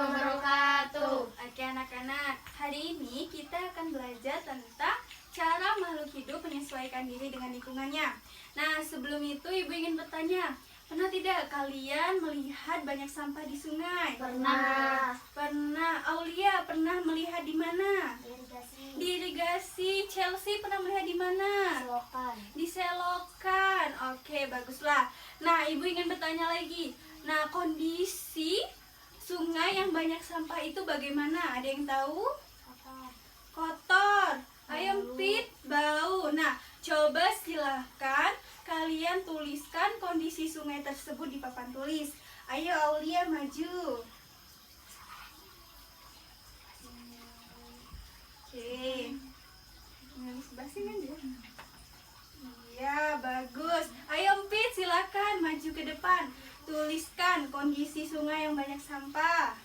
wabarakatuh. Oke anak-anak, hari ini kita akan belajar tentang cara makhluk hidup menyesuaikan diri dengan lingkungannya. Nah, sebelum itu Ibu ingin bertanya, pernah tidak kalian melihat banyak sampah di sungai? Pernah. Pernah. Aulia pernah melihat di mana? Di irigasi. Chelsea pernah melihat di mana? Selokan. Di selokan. Oke, baguslah. Nah, Ibu ingin bertanya lagi. Nah, kondisi sungai yang banyak sampah itu bagaimana? Ada yang tahu? Kotor. Pit, bau. Nah, coba silahkan kalian tuliskan kondisi sungai tersebut di papan tulis. Ayo Aulia maju. Oke. Sebelah sini kan dia. Iya, bagus. Ayo Pit, silakan maju ke depan. Tuliskan kondisi sungai yang banyak sampah.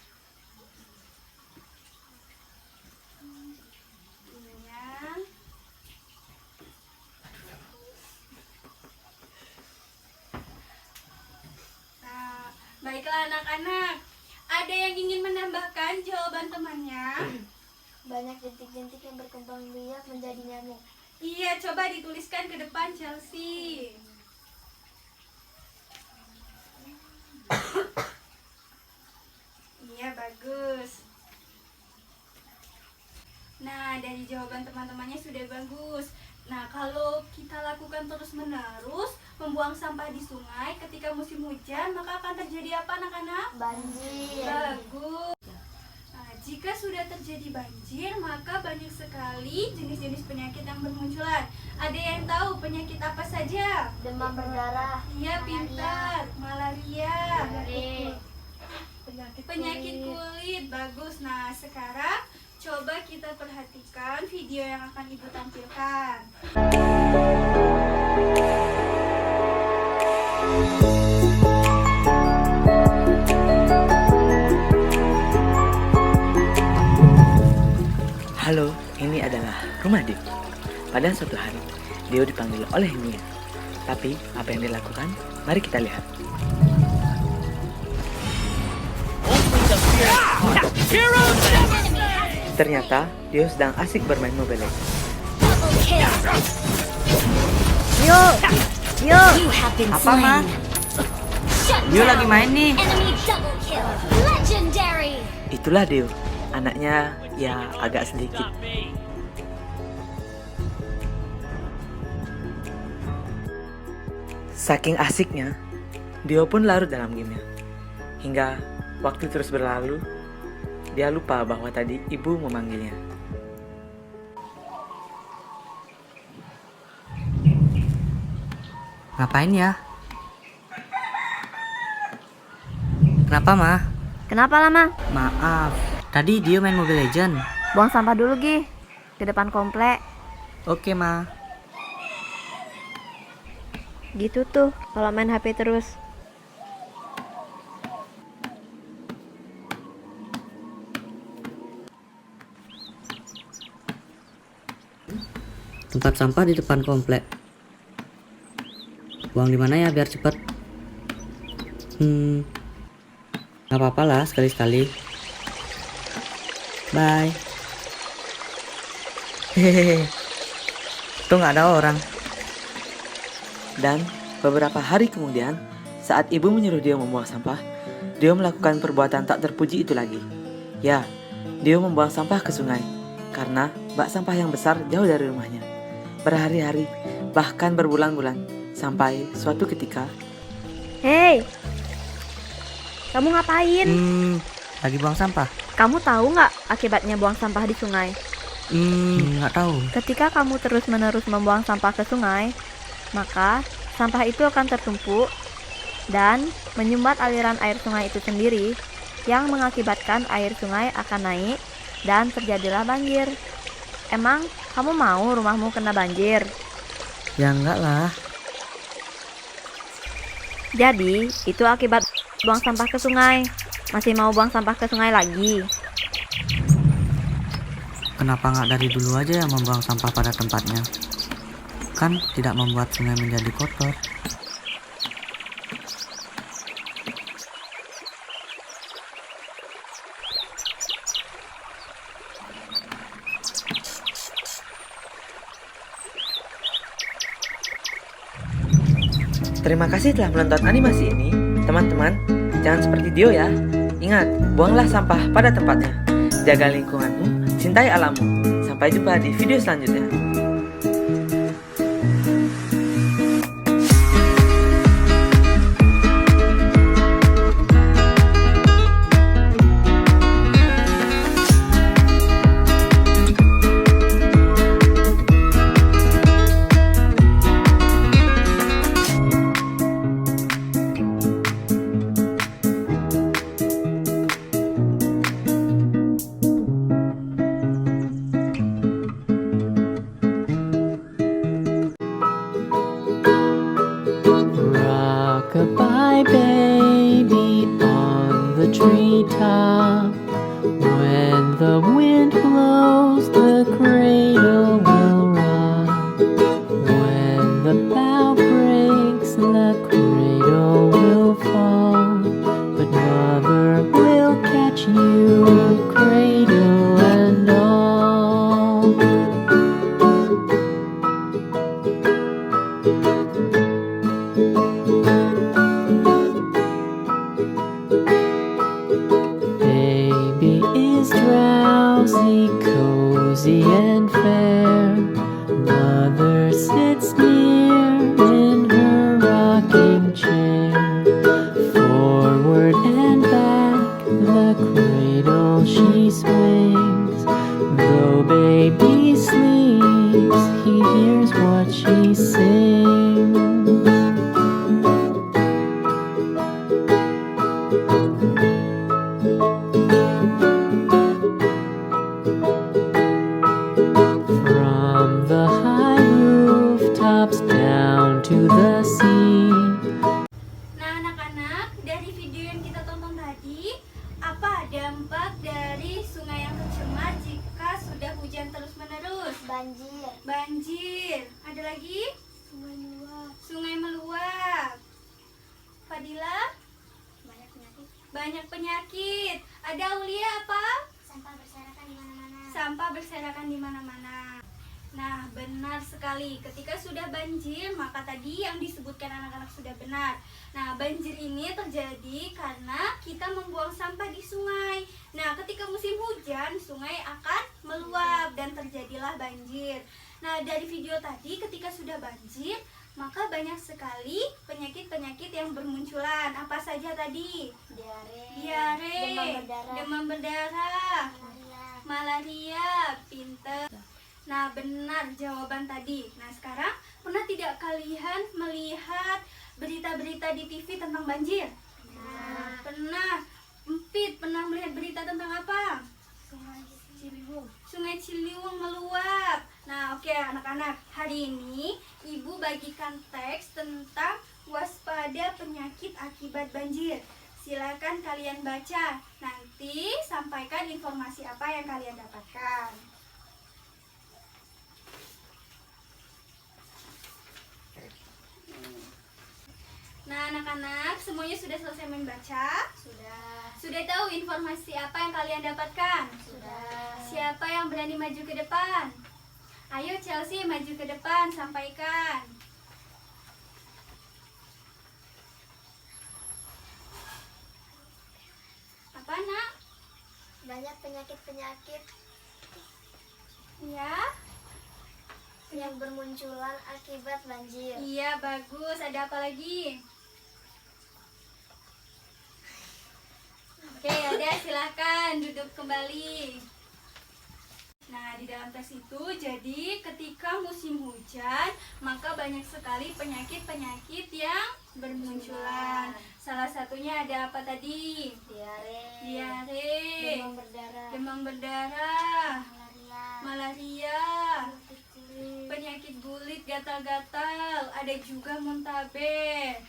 Nah, baiklah anak-anak. Ada yang ingin menambahkan jawaban temannya? Banyak jentik-jentik yang berkembang biak menjadi nyamuk. Iya, coba dituliskan ke depan Chelsea. Iya, bagus. Nah, dari jawaban teman-temannya sudah bagus. Nah, kalau kita lakukan terus-menerus membuang sampah di sungai ketika musim hujan, maka akan terjadi apa anak-anak? Banjir. Bagus. Nah, jika sudah terjadi banjir, maka banyak sekali jenis-jenis penyakit yang bermunculan. Ada yang tahu penyakit apa saja? Demam berdarah. Iya, pintar. Malaria. Penyakit Penyakit kulit. Bagus. Nah, sekarang coba kita perhatikan video yang akan Ibu tampilkan. Halo, ini adalah rumah Dio. Pada suatu hari, Dio dipanggil oleh Mia. Tapi, apa yang dilakukan? Mari kita lihat. Ternyata, Dio sedang asik bermain Mobile Legends. Yo, apa mah? Dio lagi main nih. Itulah Dio, anaknya ya agak sedikit. Saking asiknya, Dio pun larut dalam gamenya. Hingga waktu terus berlalu, dia lupa bahwa tadi ibu memanggilnya. Ngapain ya? Kenapa mah? Kenapa lama? Maaf, tadi Dio main Mobile Legends. Buang sampah dulu Gi, ke depan komplek. Oke mah. Gitu tuh kalau main HP terus. Tempat sampah di depan komplek. Buang di mana ya biar cepet? Gak apa-apa lah sekali-sekali. Bye. Hehehe, tuh nggak ada orang. Dan beberapa hari kemudian, saat ibu menyuruh Dio membuang sampah, Dio melakukan perbuatan tak terpuji itu lagi. Ya, Dio membuang sampah ke sungai karena bak sampah yang besar jauh dari rumahnya. Berhari-hari, bahkan berbulan-bulan, sampai suatu ketika. Hei, kamu ngapain? Lagi buang sampah. Kamu tahu nggak akibatnya buang sampah di sungai? Nggak tahu. Ketika kamu terus-menerus membuang sampah ke sungai, maka sampah itu akan tertumpuk dan menyumbat aliran air sungai itu sendiri, yang mengakibatkan air sungai akan naik dan terjadilah banjir. Emang kamu mau rumahmu kena banjir? Ya enggak lah. Jadi, itu akibat buang sampah ke sungai. Masih mau buang sampah ke sungai lagi? Kenapa nggak dari dulu aja yang membuang sampah pada tempatnya? Kan tidak membuat sungai menjadi kotor. Terima kasih telah menonton animasi ini. Teman-teman, jangan seperti Dio ya. Ingat, buanglah sampah pada tempatnya. Jaga lingkunganmu, cintai alammu. Sampai jumpa di video selanjutnya. Rock-a-bye baby on the treetop. When the wind blows, the cradle will rock. When the bough breaks, the cradle will fall. But mother will catch you, cradle and all. Baby is drowsy, cozy and fair. Mother sits near in her rocking chair. Forward and back, the cradle she swings. Though baby sleeps, he hears what she sings. From the high rooftops down to the sea. Nah anak-anak, dari video yang kita tonton tadi, apa dampak dari sungai yang tercemar jika sudah hujan terus-menerus? Banjir. Banjir. Ada lagi? Sungai meluap. Sungai meluap. Fadila? Banyak penyakit. Banyak penyakit. Ada Aulia apa? Sampah berserakan di mana-mana. Sampah berserakan di mana-mana. Nah, benar sekali. Ketika sudah banjir, maka tadi yang disebutkan anak-anak sudah benar. Nah, banjir ini terjadi karena kita membuang sampah di sungai. Nah, ketika musim hujan, sungai akan meluap dan terjadilah banjir. Nah, dari video tadi, ketika sudah banjir, maka banyak sekali penyakit-penyakit yang bermunculan. Apa saja tadi? Diare, demam berdarah, malaria, pinter. Nah, benar jawaban tadi. Nah, sekarang pernah tidak kalian melihat berita-berita di TV tentang banjir? Pernah. Empit, pernah melihat berita tentang apa? Sungai Ciliwung meluap. Nah, oke anak-anak, hari ini Ibu bagikan teks tentang waspada penyakit akibat banjir. Silakan kalian baca. Nanti sampaikan informasi apa yang kalian dapatkan. Nah, anak-anak, semuanya sudah selesai membaca? Sudah tahu informasi apa yang kalian dapatkan? Siapa yang berani maju ke depan? Ayo Chelsea, maju ke depan, sampaikan. Apa, Nak? Banyak penyakit-penyakit Ya? yang bermunculan akibat banjir. Iya, bagus. Ada apa lagi? Oke, ada, silakan duduk kembali. Nah, di dalam tes itu, jadi ketika musim hujan, maka banyak sekali penyakit-penyakit yang bermunculan. Salah satunya ada apa tadi? Diare, demam berdarah, malaria, penyakit kulit, gatal-gatal, ada juga muntaber.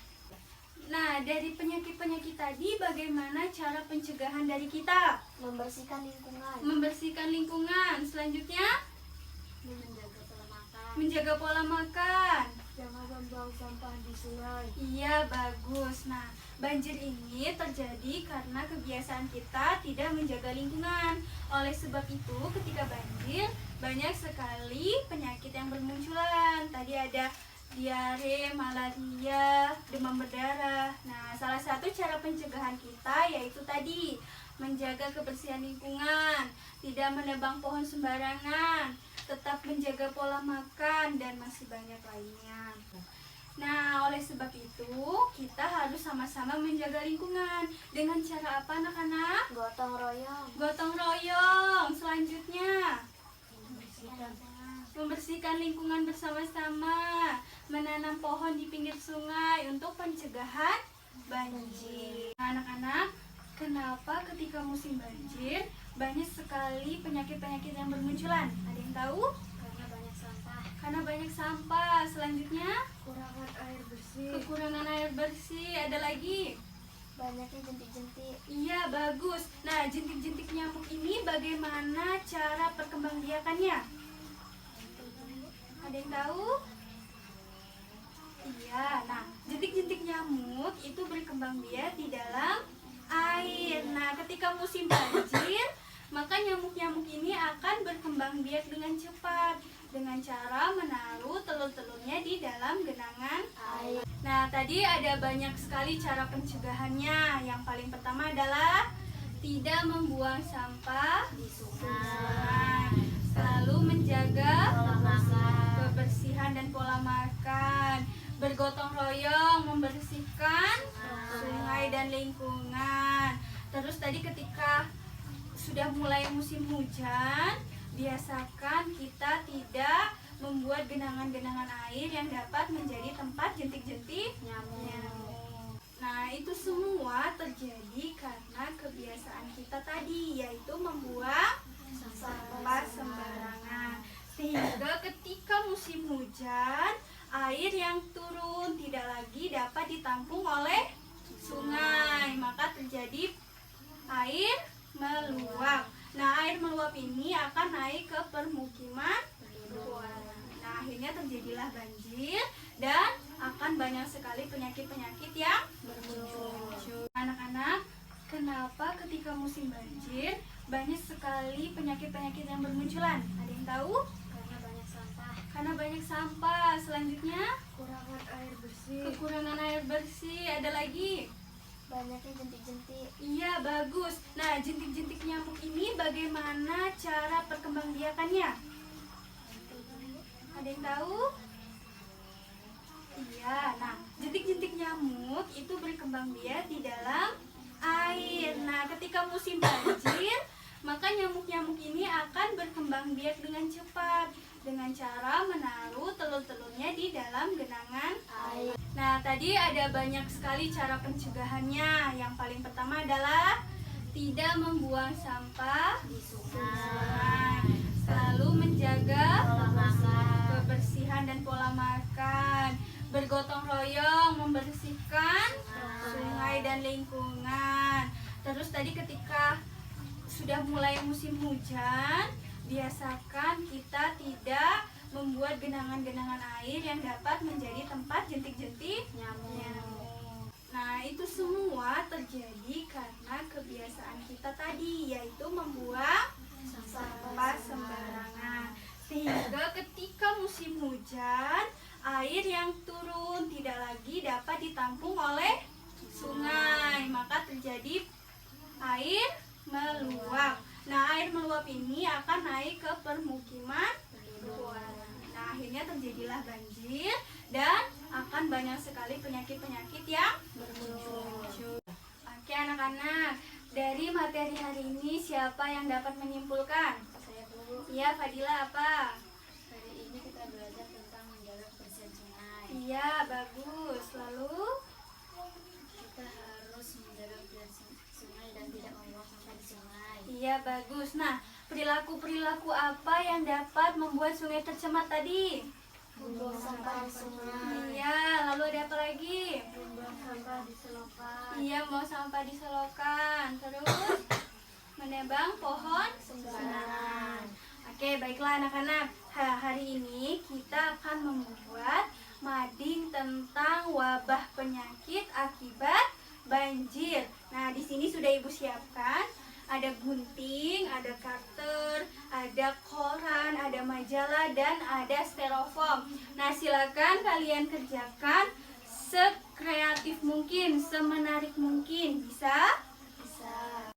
Nah, dari penyakit-penyakit tadi, bagaimana cara pencegahan dari kita? Membersihkan lingkungan. Membersihkan lingkungan. Selanjutnya, Menjaga pola makan. menjaga pola makan. Jangan membuang sampah di sungai. Iya, bagus. Nah, banjir ini terjadi karena kebiasaan kita tidak menjaga lingkungan. Oleh sebab itu, ketika banjir, banyak sekali penyakit yang bermunculan. Tadi ada diare, malaria, demam berdarah. Nah, salah satu cara pencegahan kita yaitu tadi menjaga kebersihan lingkungan, tidak menebang pohon sembarangan, tetap menjaga pola makan, dan masih banyak lainnya. Nah, oleh sebab itu, kita harus sama-sama menjaga lingkungan. Dengan cara apa, anak-anak? Gotong royong. Gotong royong. Selanjutnya, membersihkan lingkungan bersama-sama, menanam pohon di pinggir sungai untuk pencegahan banjir. Nah, anak-anak, kenapa ketika musim banjir banyak sekali penyakit-penyakit yang bermunculan? Ada yang tahu? Karena banyak sampah. Karena banyak sampah. Selanjutnya, Kekurangan air bersih. kekurangan air bersih. Ada lagi? Banyaknya jentik-jentik. Iya, bagus. Nah, jentik-jentik nyamuk ini bagaimana cara perkembangbiakannya? Ada yang tahu? Iya, nah, jentik-jentik nyamuk itu berkembang biak di dalam air. Nah, ketika musim banjir, maka nyamuk-nyamuk ini akan berkembang biak dengan cepat dengan cara menaruh telur-telurnya di dalam genangan air. Nah, tadi ada banyak sekali cara pencegahannya. Yang paling pertama adalah tidak membuang sampah di sungai. Selalu menjaga kebersihan dan pola makan. Bergotong royong membersihkan sungai dan lingkungan. Terus tadi ketika sudah mulai musim hujan, biasakan kita tidak membuat genangan-genangan air yang dapat menjadi tempat jentik-jentik nyamuk. Nah, itu semua terjadi karena kebiasaan kita tadi, yaitu membuang sampah sembarangan. Sehingga ketika musim hujan, air yang turun tidak lagi dapat ditampung oleh sungai, maka terjadi air meluap. Nah, air meluap ini akan naik ke permukiman warga. Nah, akhirnya terjadilah banjir dan akan banyak sekali penyakit-penyakit yang bermuncul. Anak-anak, kenapa ketika musim banjir banyak sekali penyakit-penyakit yang bermunculan? Ada yang tahu? Karena banyak sampah. Karena banyak sampah. Selanjutnya, Kekurangan air bersih. kekurangan air bersih. Ada lagi? Banyaknya jentik-jentik. Iya, bagus. Nah, jentik-jentik nyamuk ini bagaimana cara perkembangbiakannya? Ada yang tahu? Iya, nah, jentik-jentik nyamuk itu berkembang biak di dalam air. Nah, ketika musim banjir, maka nyamuk-nyamuk ini akan berkembang biak dengan cepat dengan cara menaruh telur-telurnya di dalam genangan air. Nah, tadi ada banyak sekali cara pencegahannya. Yang paling pertama adalah tidak membuang sampah di sungai. Selalu menjaga kebersihan dan pola makan. Bergotong royong membersihkan sungai dan lingkungan. Terus tadi ketika sudah mulai musim hujan, biasakan kita tidak membuat genangan-genangan air yang dapat menjadi tempat jentik-jentik nyamuk. Nah, itu semua terjadi karena kebiasaan kita tadi, yaitu membuang sampah sembarangan. Sehingga ketika musim hujan, air yang turun tidak lagi dapat ditampung oleh sungai, maka terjadi air meluap. Nah, air meluap ini akan naik ke permukiman warga. Nah, akhirnya terjadilah banjir dan akan banyak sekali penyakit-penyakit yang bermuncul. Oke, anak-anak, dari materi hari ini siapa yang dapat menyimpulkan? Saya dulu. Iya, Fadila apa? Hari ini kita belajar tentang menjaga kebersihan sungai. Iya, bagus. Lalu Kita harus menjaga kebersihan sungai dan tidak membuang sampah di sungai. iya, bagus. Nah, perilaku-perilaku apa yang dapat membuat sungai tercemar tadi? Membuang sampah di sungai. Iya, lalu ada apa lagi? Membuang sampah di selokan. Iya, mau sampah di selokan. Terus menebang pohon sembarangan. Oke, baiklah anak-anak. Hari ini kita akan membuat mading tentang wabah penyakit akibat banjir. Nah, di sini sudah Ibu siapkan. Ada gunting, ada cutter, ada koran, ada majalah, dan ada styrofoam. Nah, silakan kalian kerjakan sekreatif mungkin, semenarik mungkin. Bisa? Bisa.